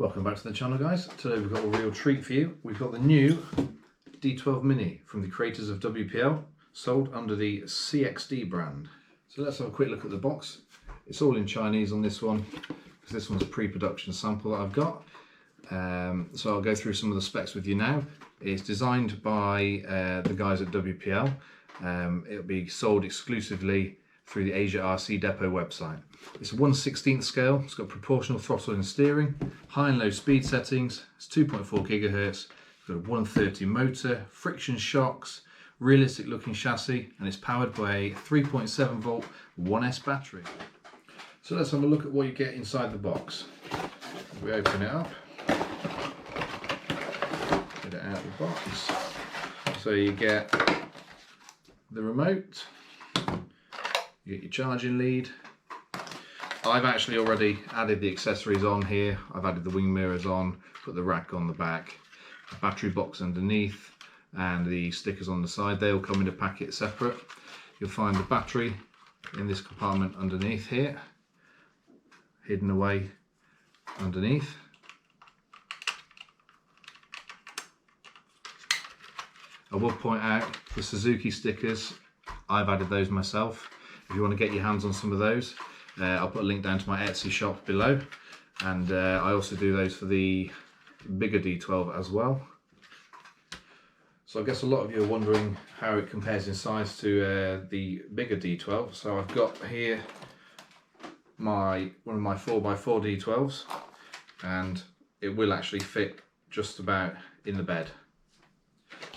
Welcome back to the channel, guys. Today we've got a real treat for you. We've got the new D12 Mini from the creators of WPL, sold under the CXD brand. So let's have a quick look at the box. It's all in Chinese on this one, because this one's a pre-production sample that I've got. So I'll go through some of the specs with you now. It's designed by the guys at WPL. It'll be sold exclusively through the Asia RC Depot website. It's a 1/16 scale, it's got proportional throttle and steering, high and low speed settings, it's 2.4 gigahertz, it's got a 130 motor, friction shocks, realistic looking chassis, and it's powered by a 3.7 volt 1S battery. So let's have a look at what you get inside the box. We open it up, get it out of the box. So you get the remote, you get your charging lead. I've actually already added the accessories on here. I've added the wing mirrors on, put the rack on the back, the battery box underneath, and the stickers on the side. They all come in a packet separate. You'll find the battery in this compartment underneath here, hidden away underneath. I will point out the Suzuki stickers, I've added those myself. If you want to get your hands on some of those, I'll put a link down to my Etsy shop below, and I also do those for the bigger D12 as well. So I guess a lot of you are wondering how it compares in size to the bigger D12. So I've got here one of my 4x4 D12s, and it will actually fit just about in the bed.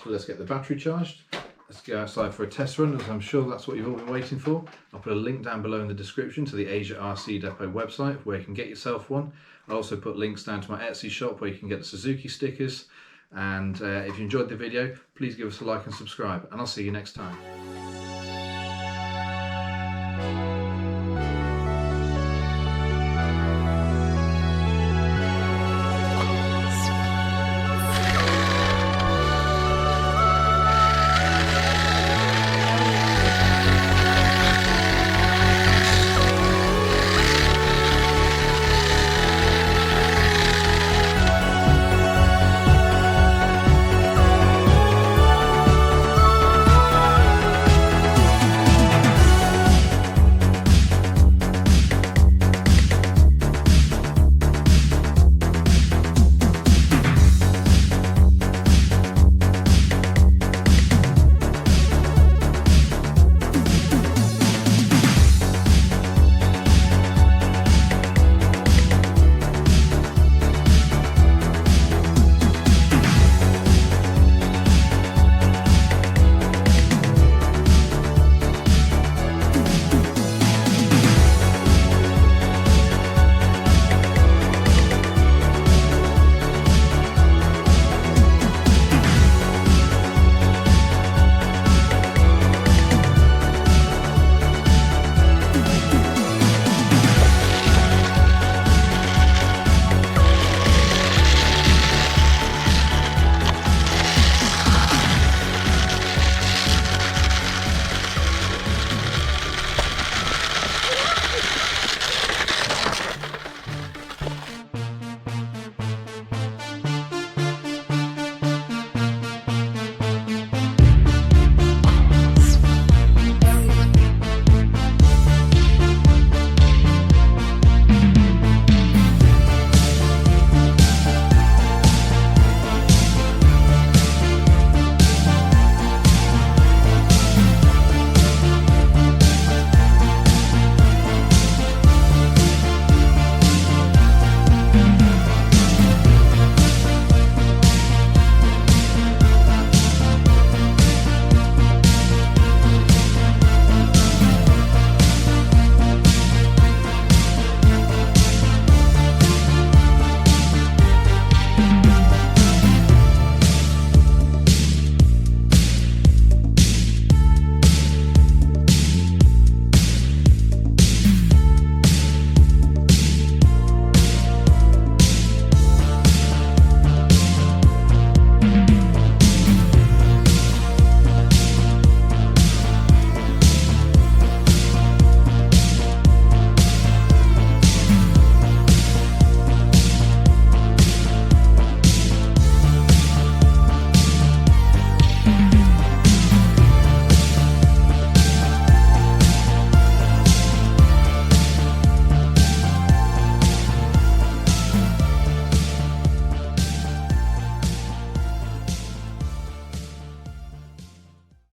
So let's get the battery charged. Let's go outside for a test run, as I'm sure that's what you've all been waiting for. I'll put a link down below in the description to the Asia RC Depot website where you can get yourself one. I'll also put links down to my Etsy shop where you can get the Suzuki stickers. And if you enjoyed the video, please give us a like and subscribe, and I'll see you next time.